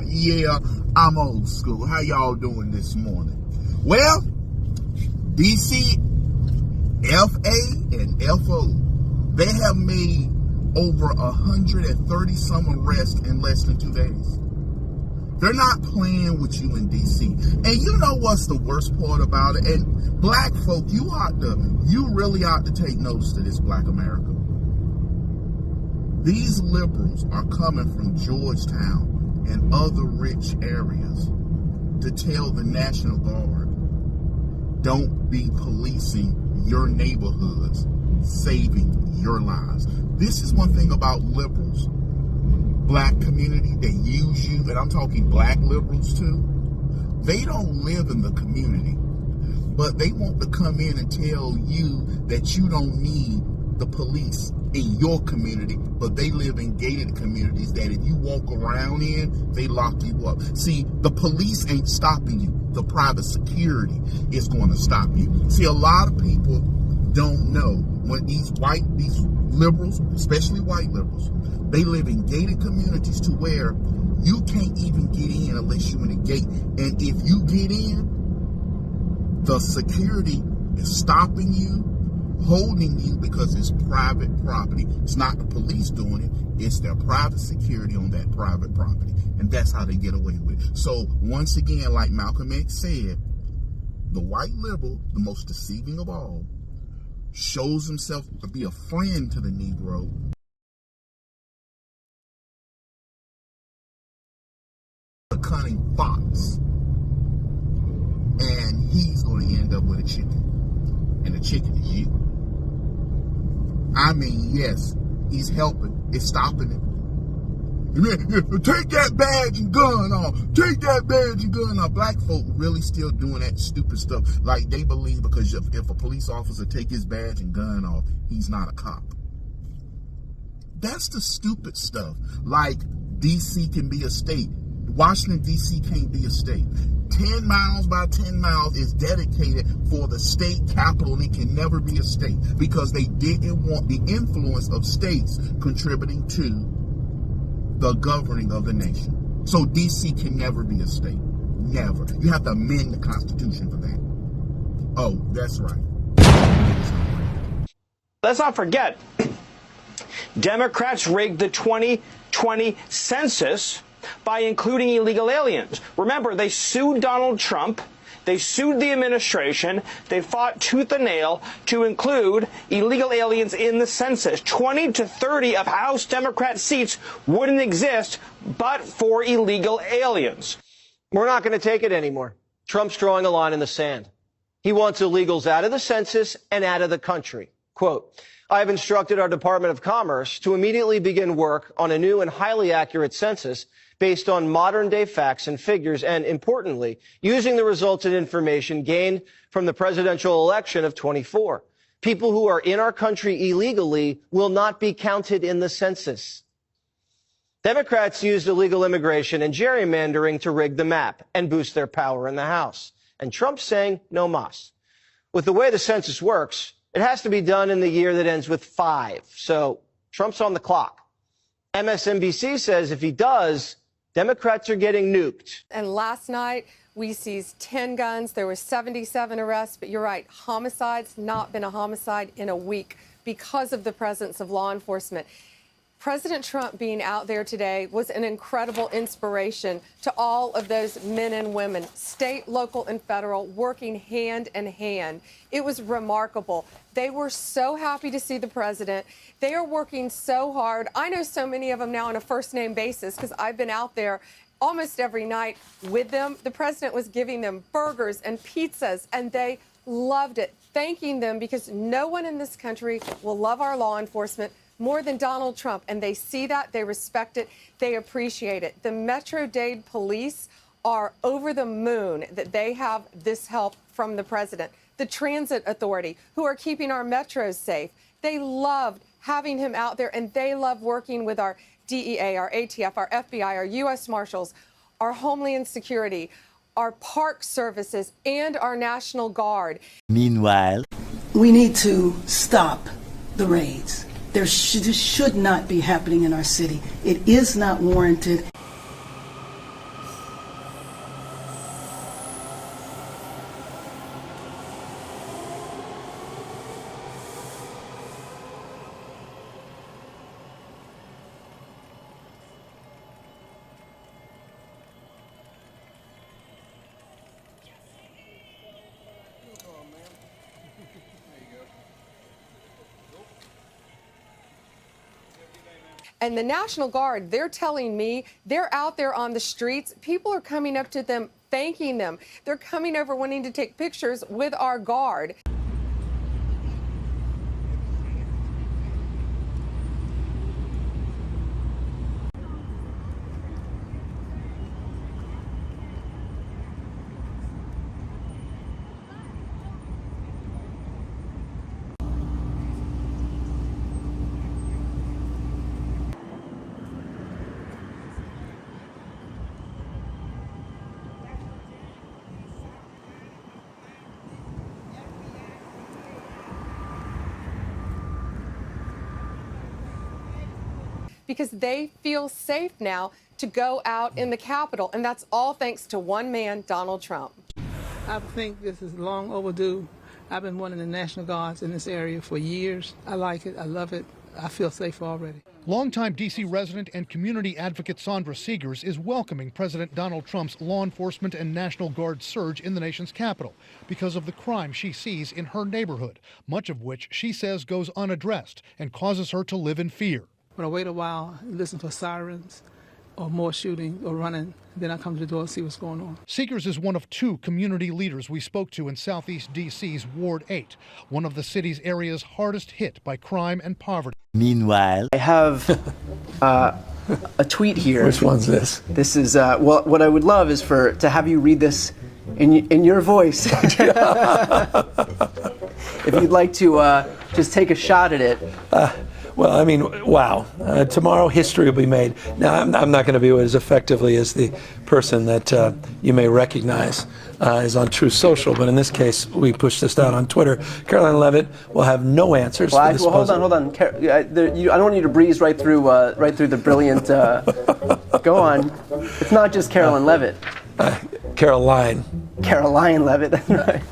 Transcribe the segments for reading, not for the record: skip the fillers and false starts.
Yeah, I'm old school. How y'all doing this morning? Well, DC, FA, and FO, they have made over 130 some arrests in less than 2 days. They're not playing with you in DC. And you know what's the worst part about it? And black folk, you really ought to take notice to this, black America. These liberals are coming from Georgetown and other rich areas to tell the National Guard, don't be policing your neighborhoods, saving your lives. This is one thing about liberals. Black community, they use you, and I'm talking black liberals too. They don't live in the community, but they want to come in and tell you that you don't need the police in your community, but they live in gated communities that if you walk around in, they lock you up. See, the police ain't stopping you. The private security is going to stop you. See, a lot of people don't know when these liberals, especially white liberals, they live in gated communities to where you can't even get in unless you're in a gate. And if you get in, the security is stopping you, holding you, because it's private property. It's not the police doing it. It's their private security on that private property. And that's how they get away with it. So once again, like Malcolm X said, the white liberal, the most deceiving of all, shows himself to be a friend to the Negro. A cunning fox. And he's going to end up with a chicken. And the chicken is you. I mean, yes, he's helping. It's stopping it. Take that badge and gun off. Take that badge and gun off. Black folk really still doing that stupid stuff. Like they believe because if a police officer take his badge and gun off, he's not a cop. That's the stupid stuff. Like DC can be a state. Washington, D.C. can't be a state. 10 miles by 10 miles is dedicated for the state capital, and it can never be a state because they didn't want the influence of states contributing to the governing of the nation. So D.C. can never be a state. Never. You have to amend the Constitution for that. Oh, that's right. Let's not forget, Democrats rigged the 2020 census by including illegal aliens. Remember, they sued Donald Trump, they sued the administration, they fought tooth and nail to include illegal aliens in the census. 20 to 30 of House Democrat seats wouldn't exist but for illegal aliens. We're not going to take it anymore. Trump's drawing a line in the sand. He wants illegals out of the census and out of the country. Quote, I have instructed our Department of Commerce to immediately begin work on a new and highly accurate census based on modern-day facts and figures, and importantly, using the results and information gained from the presidential election of 24. People who are in our country illegally will not be counted in the census. Democrats used illegal immigration and gerrymandering to rig the map and boost their power in the House. And Trump's saying no mas. With the way the census works, it has to be done in the year that ends with 5. So Trump's on the clock. MSNBC says if he does, Democrats are getting nuked. And last night, we seized 10 guns. There were 77 arrests. But you're right, homicides, not been a homicide in a week because of the presence of law enforcement. President Trump being out there today was an incredible inspiration to all of those men and women, state, local, and federal, working hand in hand. It was remarkable. They were so happy to see the president. They are working so hard. I know so many of them now on a first-name basis because I've been out there almost every night with them. The president was giving them burgers and pizzas, and they loved it, thanking them because no one in this country will love our law enforcement more than Donald Trump, and they see that, they respect it, they appreciate it. The Metro-Dade police are over the moon that they have this help from the president. The Transit Authority, who are keeping our metros safe, they loved having him out there, and they love working with our DEA, our ATF, our FBI, our U.S. Marshals, our Homeland Security, our park services, and our National Guard. Meanwhile, we need to stop the raids. There should not be happening in our city. It is not warranted. And the National Guard, they're telling me they're out there on the streets. People are coming up to them, thanking them. They're coming over wanting to take pictures with our guard. Because they feel safe now to go out in the Capitol. And that's all thanks to one man, Donald Trump. I think this is long overdue. I've been one of the National Guards in this area for years. I like it. I love it. I feel safe already. Longtime D.C. resident and community advocate Sandra Seegers is welcoming President Donald Trump's law enforcement and National Guard surge in the nation's capital because of the crime she sees in her neighborhood, much of which she says goes unaddressed and causes her to live in fear. When I wait a while, listen for sirens or more shooting or running, then I come to the door and see what's going on. Seegers is one of two community leaders we spoke to in Southeast D.C.'s Ward 8, one of the city's areas hardest hit by crime and poverty. Meanwhile, I have a tweet here. Which one's this? This is, well, what I would love is to have you read this in your voice. If you'd like to just take a shot at it. Well, I mean, wow. Tomorrow history will be made. Now, I'm not going to be as effectively as the person that you may recognize is on True Social, but in this case, we push this down on Twitter. Caroline Levitt will have no answers for this. Well, hold on. I don't want you to breeze right through the brilliant. Go on. It's not just Caroline Levitt. Caroline Levitt, that's right.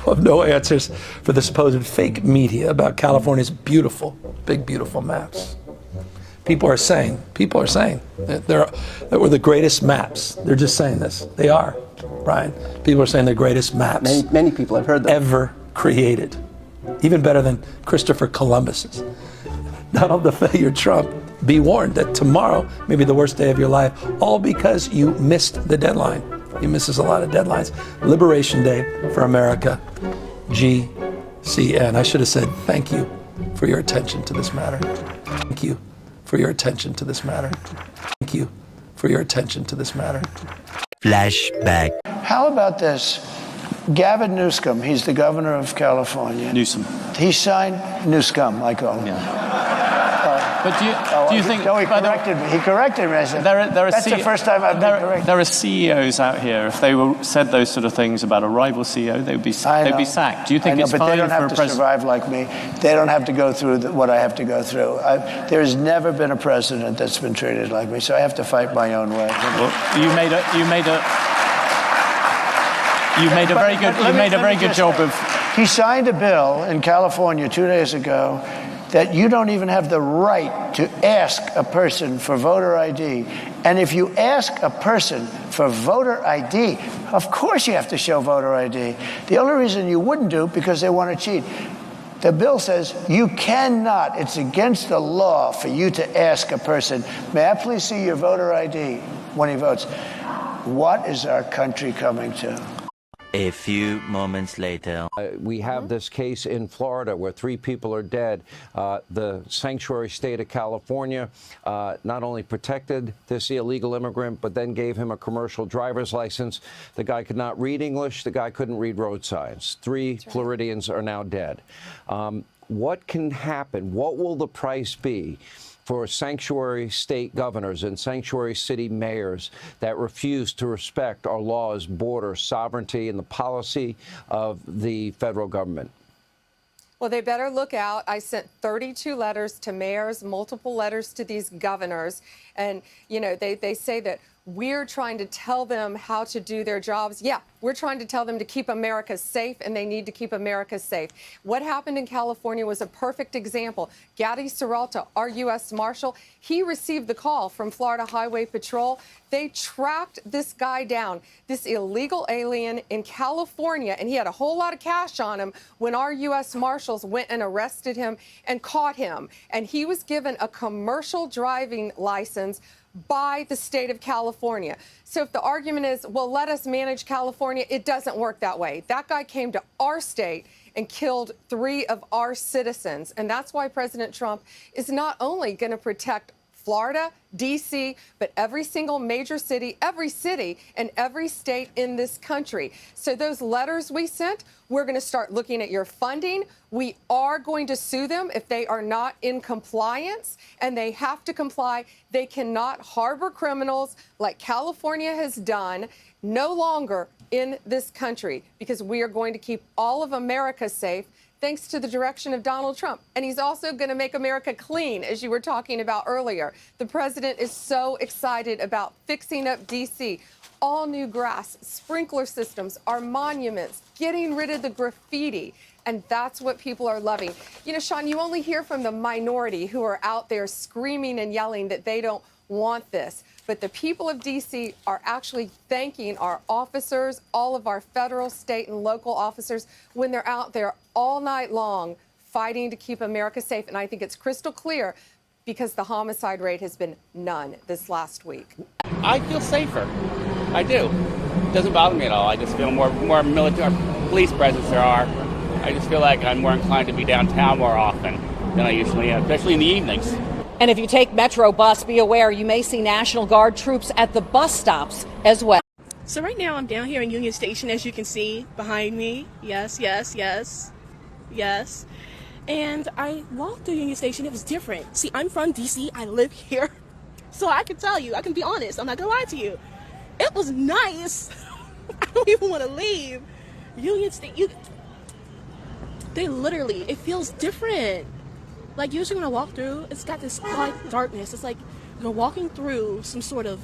Of no answers for the supposed fake media about California's beautiful, big, beautiful maps. People are saying that we're the greatest maps. They're just saying this. They are, Brian. People are saying the greatest maps. Many people have heard that. Ever created. Even better than Christopher Columbus's. Donald the Failure Trump, be warned that tomorrow may be the worst day of your life, all because you missed the deadline. He misses a lot of deadlines. Liberation Day for America, GCN. I should have said thank you for your attention to this matter. Thank you for your attention to this matter. Thank you for your attention to this matter. Flashback. How about this? Gavin Newsom, he's the governor of California. Newsom. He signed Newsom, I call him. Yeah. But do you think? No, he corrected me. He corrected me. I said, that's the first time I've been corrected. There are CEOs out here. If they said those sort of things about a rival CEO, they'd be sacked. Do you think it's fine for a president? But they don't have to survive like me. They don't have to go through what I have to go through. There's never been a president that's been treated like me, so I have to fight my own way. Well, you made a very good job of. He signed a bill in California 2 days ago that you don't even have the right to ask a person for voter ID. And if you ask a person for voter ID, of course you have to show voter ID. The only reason you wouldn't do, because they want to cheat. The bill says you cannot, it's against the law for you to ask a person, may I please see your voter ID when he votes? What is our country coming to? A few moments later. We have this case in Florida where 3 people are dead. The sanctuary state of California not only protected this illegal immigrant, but then gave him a commercial driver's license. The guy could not read English. The guy couldn't read road signs. 3 Floridians are now dead. What can happen? What will the price be for sanctuary state governors and sanctuary city mayors that refuse to respect our laws, border, sovereignty, and the policy of the federal government? Well, they better look out. I sent 32 letters to mayors, multiple letters to these governors, And, you know, they say that we're trying to tell them how to do their jobs. Yeah, we're trying to tell them to keep America safe, and they need to keep America safe. What happened in California was a perfect example. Gaddy Serralta, our U.S. Marshal, he received the call from Florida Highway Patrol. They tracked this guy down, this illegal alien in California, and he had a whole lot of cash on him when our U.S. Marshals went and arrested him and caught him. And he was given a commercial driving license by the state of California. So if the argument is, well, let us manage California, it doesn't work that way. That guy came to our state and killed 3 of our citizens. And that's why President Trump is not only going to protect Florida, D.C., but every single major city, every city, and every state in this country. So those letters we sent, we're going to start looking at your funding. We are going to sue them if they are not in compliance, and they have to comply. They cannot harbor criminals like California has done no longer in this country, because we are going to keep all of America safe, thanks to the direction of Donald Trump. And he's also going to make America clean, as you were talking about earlier. The president is so excited about fixing up D.C., all new grass, sprinkler systems, our monuments, getting rid of the graffiti. And that's what people are loving. You know, Sean, you only hear from the minority who are out there screaming and yelling that they don't want this. But the people of D.C. are actually thanking our officers, all of our federal, state, and local officers, when they're out there all night long fighting to keep America safe. And I think it's crystal clear because the homicide rate has been none this last week. I feel safer. I do. It doesn't bother me at all. I just feel more military police presence there are. I just feel like I'm more inclined to be downtown more often than I usually am, especially in the evenings. And if you take Metro bus, be aware you may see National Guard troops at the bus stops as well. So right now I'm down here in Union Station, as you can see behind me. Yes, yes, yes, yes. And I walked through Union Station. It was different. See, I'm from D.C. I live here. So I can tell you, I can be honest. I'm not going to lie to you. It was nice. I don't even want to leave. Union Station, they literally, it feels different. Like usually when I walk through, it's got this like darkness. It's like you're walking through some sort of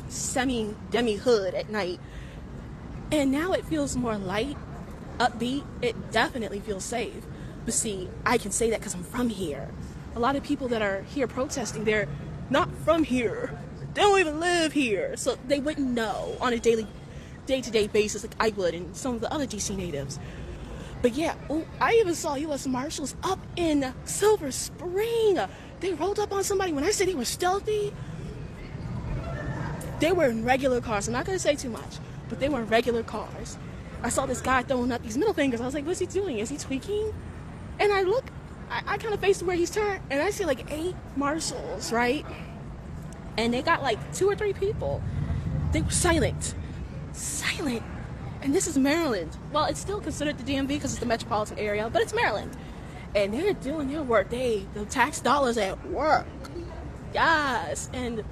demi hood at night. And now it feels more light, upbeat. It definitely feels safe. But see, I can say that because I'm from here. A lot of people that are here protesting, they're not from here. They don't even live here. So they wouldn't know on a day-to-day basis like I would and some of the other DC natives. But yeah, I even saw U.S. Marshals up in Silver Spring. They rolled up on somebody. When I said they were stealthy, they were in regular cars. I'm not going to say too much, but they were in regular cars. I saw this guy throwing up these middle fingers. I was like, what's he doing? Is he tweaking? And I look, I kind of faced where he's turned, and I see like 8 marshals, right? And they got like 2 or 3 people. They were silent. Silent. And this is Maryland. Well, it's still considered the DMV because it's the metropolitan area, but it's Maryland. And they're doing their work. The tax dollars at work. Yes. And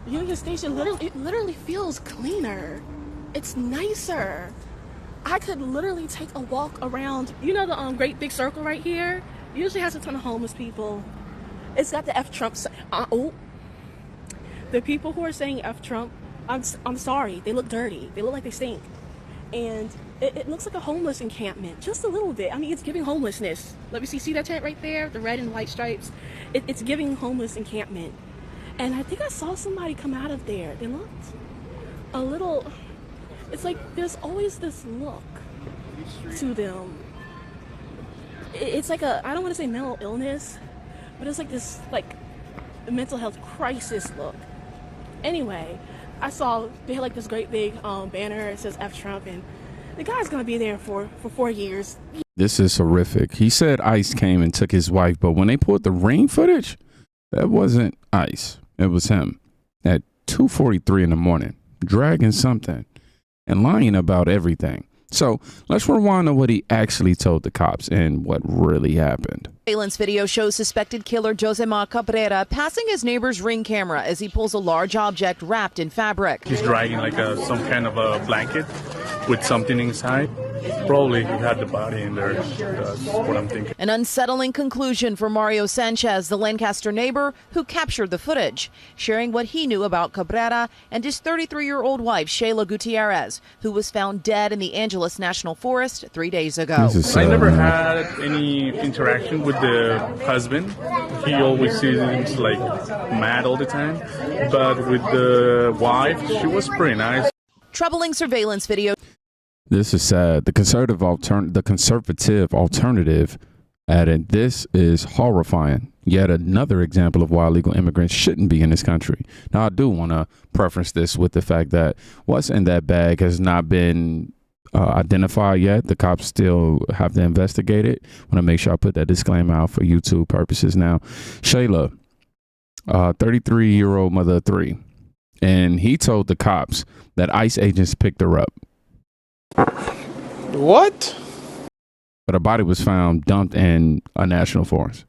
Union Station literally feels cleaner. It's nicer. I could literally take a walk around, you know, the great big circle right here? It usually has a ton of homeless people. It's got the F Trump. The people who are saying F Trump, I'm sorry. They look dirty. They look like they stink. And it looks like a homeless encampment, just a little bit. I mean, it's giving homelessness. Let me see that tent right there, the red and white stripes. It's giving homeless encampment. And I think I saw somebody come out of there. They looked a little, it's like there's always this look to them. It's like I don't want to say mental illness, but it's like this, like, mental health crisis look. Anyway, I saw they had like this great big banner. It says F Trump, and the guy's gonna be there for 4 years. This is horrific. He said ICE came and took his wife, but when they pulled the ring footage, that wasn't ICE. It was him at 2:43 in the morning, dragging something and lying about everything. So let's rewind to what he actually told the cops and what really happened. Surveillance video shows suspected killer Josemar Cabrera passing his neighbor's Ring camera as he pulls a large object wrapped in fabric. He's dragging like some kind of a blanket with something inside. Probably he had the body in there. That's what I'm thinking. An unsettling conclusion for Mario Sanchez, the Lancaster neighbor who captured the footage, sharing what he knew about Cabrera and his 33-year-old wife, Shayla Gutierrez, who was found dead in the Angeles National Forest 3 days ago. I never had any interaction with the husband. He always seems like mad all the time. But with the wife, she was pretty nice. Troubling surveillance video. This is sad. The conservative alternative added, "This is horrifying. Yet another example of why illegal immigrants shouldn't be in this country." Now, I do want to preference this with the fact that what's in that bag has not been identified yet. The cops still have to investigate it. I want to make sure I put that disclaimer out for YouTube purposes. Now, Shayla, 33-year-old mother of three, and he told the cops that ICE agents picked her up. What? But her body was found dumped in a national forest.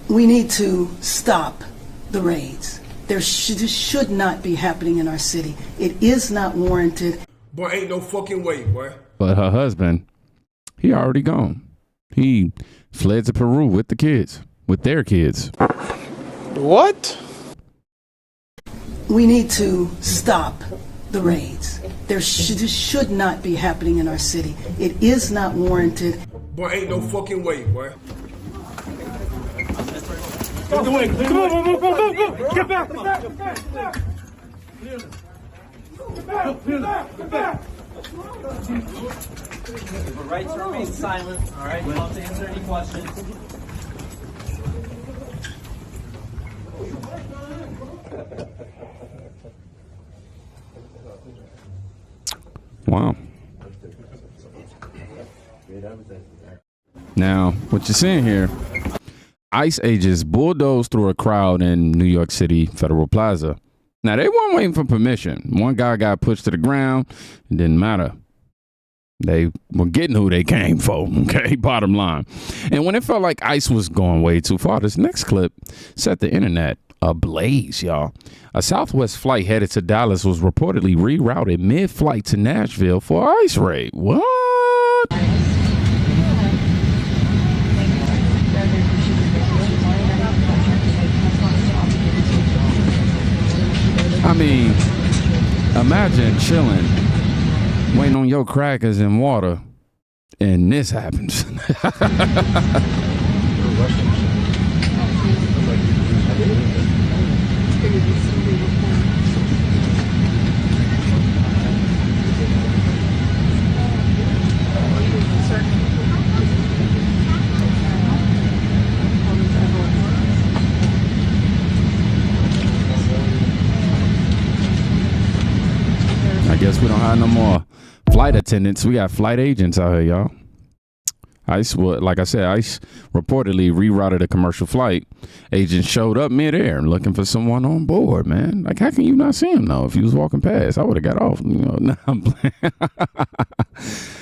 We need to stop the raids. This should not be happening in our city. It is not warranted. Boy, ain't no fucking way, boy. But her husband, he already gone. He fled to Peru with the kids, with their kids. What? We need to stop the raids. This should not be happening in our city. It is not warranted. Boy, ain't no fucking way, boy. Come on, go. Get back. Get back. The right to remain silent, all right? We'll have to answer any questions. Wow. Now, what you're seeing here, ICE agents bulldozed through a crowd in New York City Federal Plaza. Now, they weren't waiting for permission. One guy got pushed to the ground. It didn't matter. They were getting who they came for, okay? Bottom line. And when it felt like ICE was going way too far, this next clip set the internet ablaze, y'all. A Southwest flight headed to Dallas was reportedly rerouted mid-flight to Nashville for an ICE raid. What? I mean, imagine chilling, waiting on your crackers and water, and this happens. I guess we don't have no more flight attendants. We got flight agents out here, y'all. ICE, like I said, ICE reportedly rerouted a commercial flight. Agents showed up midair looking for someone on board, man. Like, how can you not see him, though? If you was walking past, I would have got off. You know, nah, I'm playing.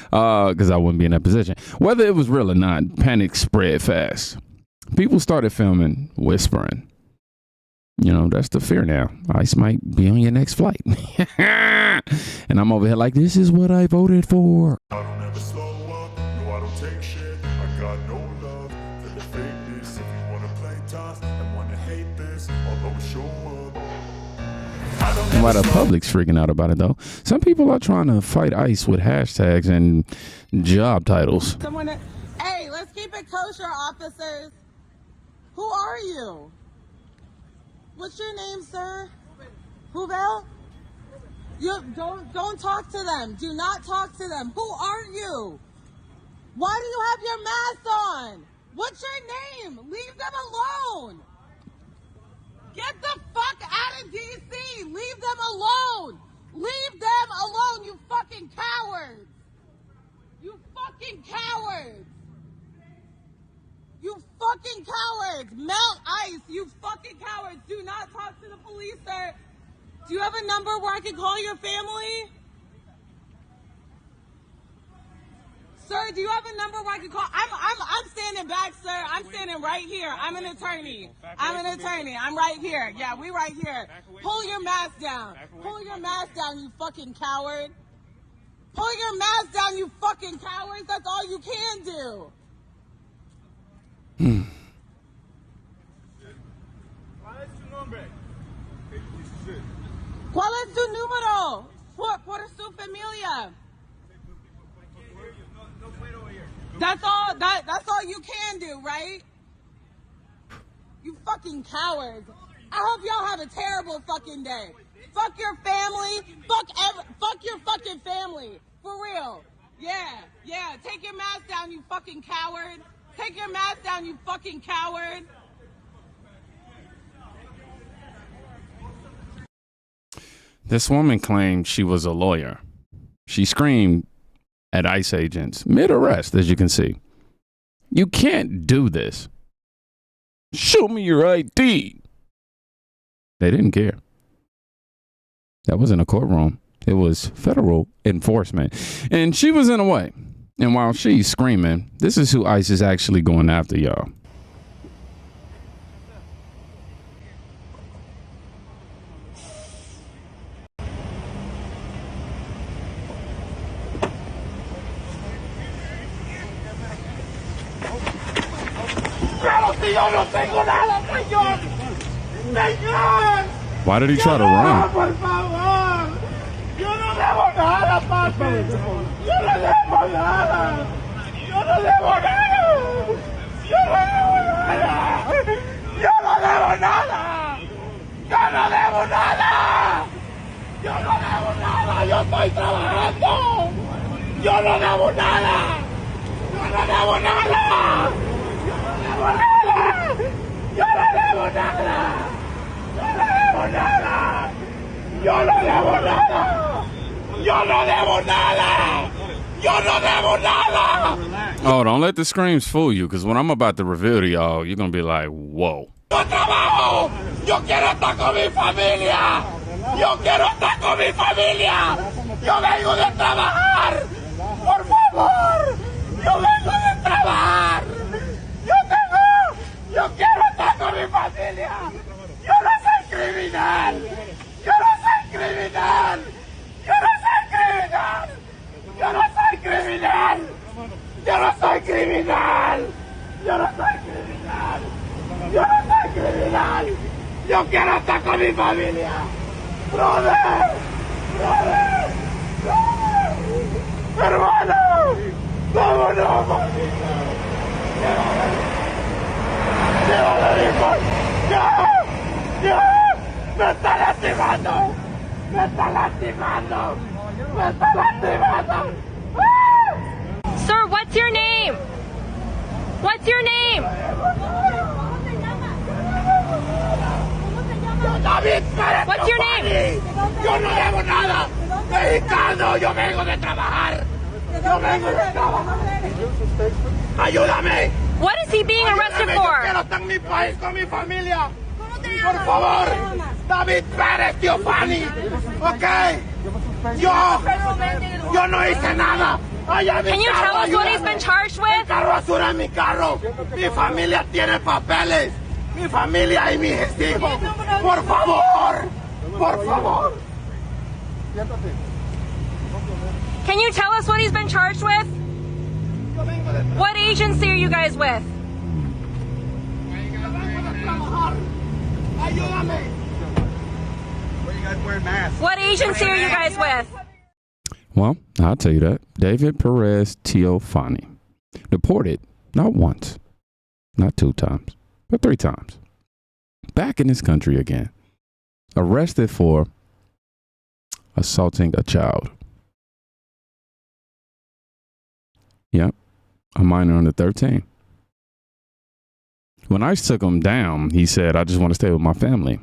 Because I wouldn't be in that position. Whether it was real or not, panic spread fast. People started filming, whispering. You know, that's the fear now. ICE might be on your next flight. And I'm over here like, this is what I voted for. I don't ever slow up, no I don't take shit. I got no love for the fakeness. If you wanna play tough and wanna hate this, I'll always show up. Why the public's freaking out about it, though. Some people are trying to fight ICE with hashtags and job titles. Hey, let's keep it kosher, officers. Who are you? What's your name, sir? Huvel? You don't talk to them. Do not talk to them. Who are you? Why do you have your mask on? What's your name? Leave them alone. Get the fuck out of DC. Leave them alone. Leave them alone, you fucking cowards. You fucking cowards. You fucking cowards! Melt ICE, you fucking cowards! Do not talk to the police, sir! Do you have a number where I can call your family? Sir, do you have a number where I can call? I'm standing back, sir. I'm standing right here. I'm an attorney. I'm an attorney. I'm right here. Yeah, we right here. Pull your mask down. Pull your mask down, you fucking coward. Pull your mask down, you fucking cowards. That's all you can do. ¿Cuál es tu número? Por su familia. That's all you can do, right? You fucking cowards. I hope y'all have a terrible fucking day. Fuck your family. Fuck your fucking family. For real. Yeah. Take your mask down, you fucking coward. Take your mask down, you fucking coward. This woman claimed she was a lawyer. She screamed at ICE agents mid-arrest, as you can see. You can't do this. Show me your ID. They didn't care. That wasn't a courtroom. It was federal enforcement. And she was in the way. And while she's screaming, this is who ICE is actually going after, y'all. Why did he try to run? Por favor. Yo no debo nada, papi. Yo no debo nada. Yo no debo nada. Yo no debo nada. Yo no debo nada. Yo no debo nada. Yo no debo nada. Yo estoy trabajando. Yo no debo nada. Yo no debo nada. Yo no debo nada. Yo no debo nada. Yo no debo nada. Yo no debo nada. Yo no debo nada. Oh, don't let the screams fool you, because what I'm about to reveal to y'all, you're going to be like, whoa. Yo trabajo. Yo quiero estar con mi familia. Yo quiero estar con mi familia. Yo vengo de trabajar. Por favor. Yo vengo de trabajar. Yo quiero estar con mi familia. Yo no soy criminal. Yo no soy criminal. Yo no soy criminal. Yo no soy criminal. Yo no soy criminal. Yo no soy criminal. Yo no soy criminal. Yo quiero estar con mi familia. Brother. Hermano. Vámonos, maldito. Me está lastimando. Me está lastimando. Me está lastimando. Sir, what's your name? What's your name? What's your name? Yo no debo nada. Mexicano, yo vengo de trabajar. Yo vengo de trabajar. Ayúdame. What is he being arrested Ayúdame, for? Yo quiero estar en mi país con mi familia. Por favor, David Pérez, tío Fanny. Ok. Yo no hice nada. Can you tell us what he's been charged with? Carro basura en mi carro. Mi familia tiene papeles. Mi familia y mis hijos. Por favor. Por favor. Can you tell us what he's been charged with? What agency are you guys with? What agency are you guys with? Well, I'll tell you that. David Perez Teofani. Deported not once, not 2 times, but 3 times. Back in this country again. Arrested for assaulting a child. Yep, a minor under 13. When ICE took him down, he said, I just want to stay with my family.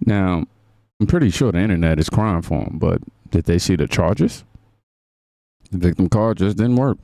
Now, I'm pretty sure the internet is crying for him, but did they see the charges? The victim card just didn't work.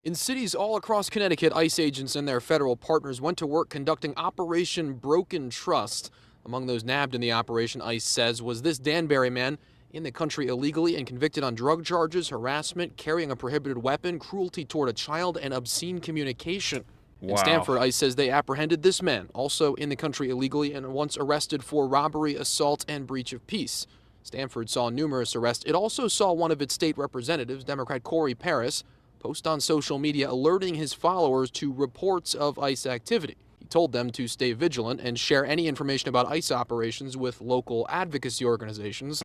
In cities all across Connecticut, ICE agents and their federal partners went to work conducting Operation Broken Trust. Among those nabbed in the operation, ICE says, was this Danbury man in the country illegally and convicted on drug charges, harassment, carrying a prohibited weapon, cruelty toward a child, and obscene communication. In Stamford, ICE says they apprehended this man, also in the country illegally and once arrested for robbery, assault, and breach of peace. Stanford saw numerous arrests. It also saw one of its state representatives, Democrat Corey Paris, post on social media alerting his followers to reports of ICE activity. He told them to stay vigilant and share any information about ICE operations with local advocacy organizations.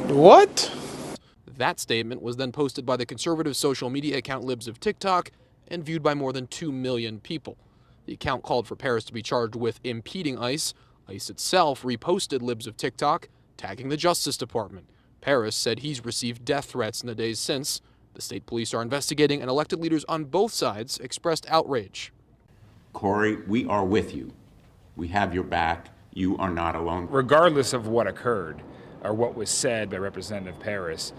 What? That statement was then posted by the conservative social media account Libs of TikTok and viewed by more than 2 million people. The account called for Paris to be charged with impeding ICE. ICE itself reposted Libs of TikTok, tagging the Justice Department. Paris said he's received death threats in the days since. The state police are investigating, and elected leaders on both sides expressed outrage. Corey, we are with you. We have your back. You are not alone. Regardless of what occurred or what was said by Representative Paris,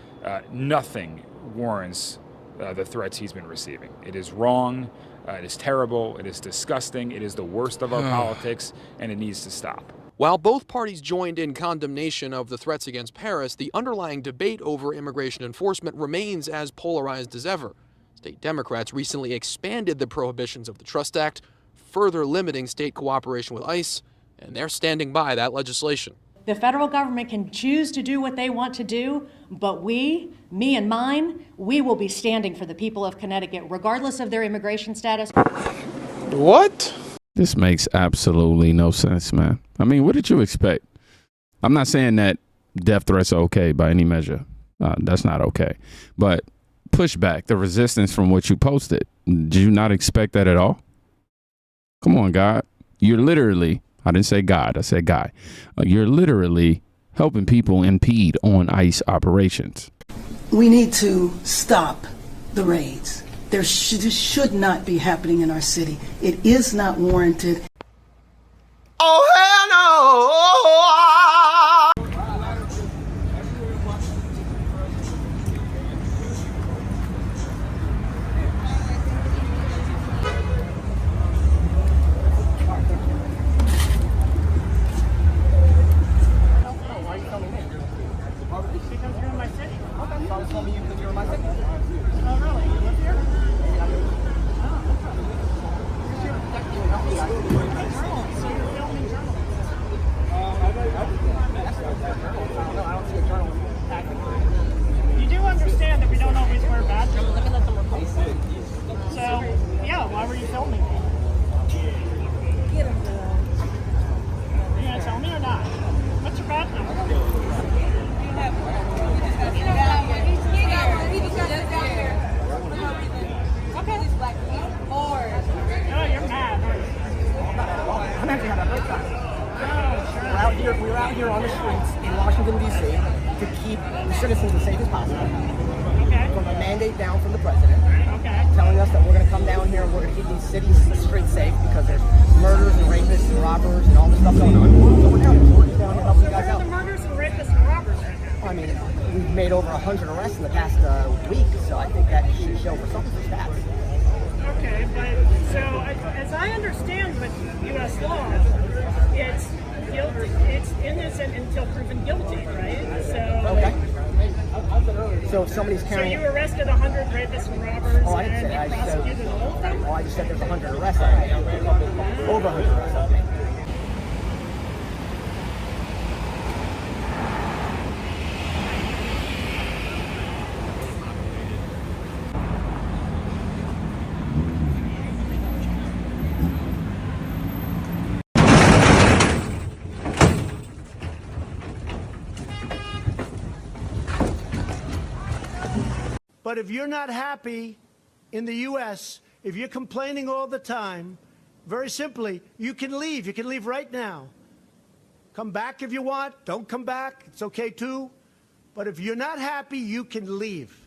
nothing warrants the threats he's been receiving. It is wrong. It is terrible. It is disgusting. It is the worst of our politics, and it needs to stop. While both parties joined in condemnation of the threats against Paris, the underlying debate over immigration enforcement remains as polarized as ever. State Democrats recently expanded the prohibitions of the Trust Act, further limiting state cooperation with ICE, and they're standing by that legislation. The federal government can choose to do what they want to do, but me and mine, we will be standing for the people of Connecticut, regardless of their immigration status. What? This makes absolutely no sense, man. I mean, what did you expect? I'm not saying that death threats are okay by any measure. That's not okay. But pushback, the resistance from what you posted, did you not expect that at all? Come on, God. You're literally, I didn't say God, I said guy. You're literally helping people impede on ICE operations. We need to stop the raids. This should not be happening in our city. It is not warranted. Oh, hell no! Why are you telling me? Because you're in my city. Okay. So I was telling you because you're in my city. Oh, really? You live here? So you're filming journalism? I don't see a journalist tactic. You do understand that we don't always wear badges? So, yeah, why were you filming me? Are you going to tell me or not? What's your badge number? Oh, you're mad. I'm actually having a great time. We're out here on the streets in Washington, D.C. to keep the citizens as safe as possible. Okay. From a mandate down from the president. Okay. Telling us that we're going to come down here and we're going to keep these cities, the streets safe because there's murders and rapists and robbers and all this stuff going on. So we're down here helping you guys out. Where are the murders and rapists and robbers right now? I mean, we've made over 100 arrests in the past week, so I think that should show for some of the stats. Okay, but so as I understand with U.S. law, it's guilty, it's innocent until proven guilty, right? So okay. So if somebody's carrying, so you arrested 100 rapists and robbers, and you prosecuted all of them? Oh, I just said there's 100 arrests. Over 100 arrests. I think. But if you're not happy in the U.S., if you're complaining all the time, very simply, you can leave. You can leave right now. Come back if you want. Don't come back. It's okay too. But if you're not happy, you can leave.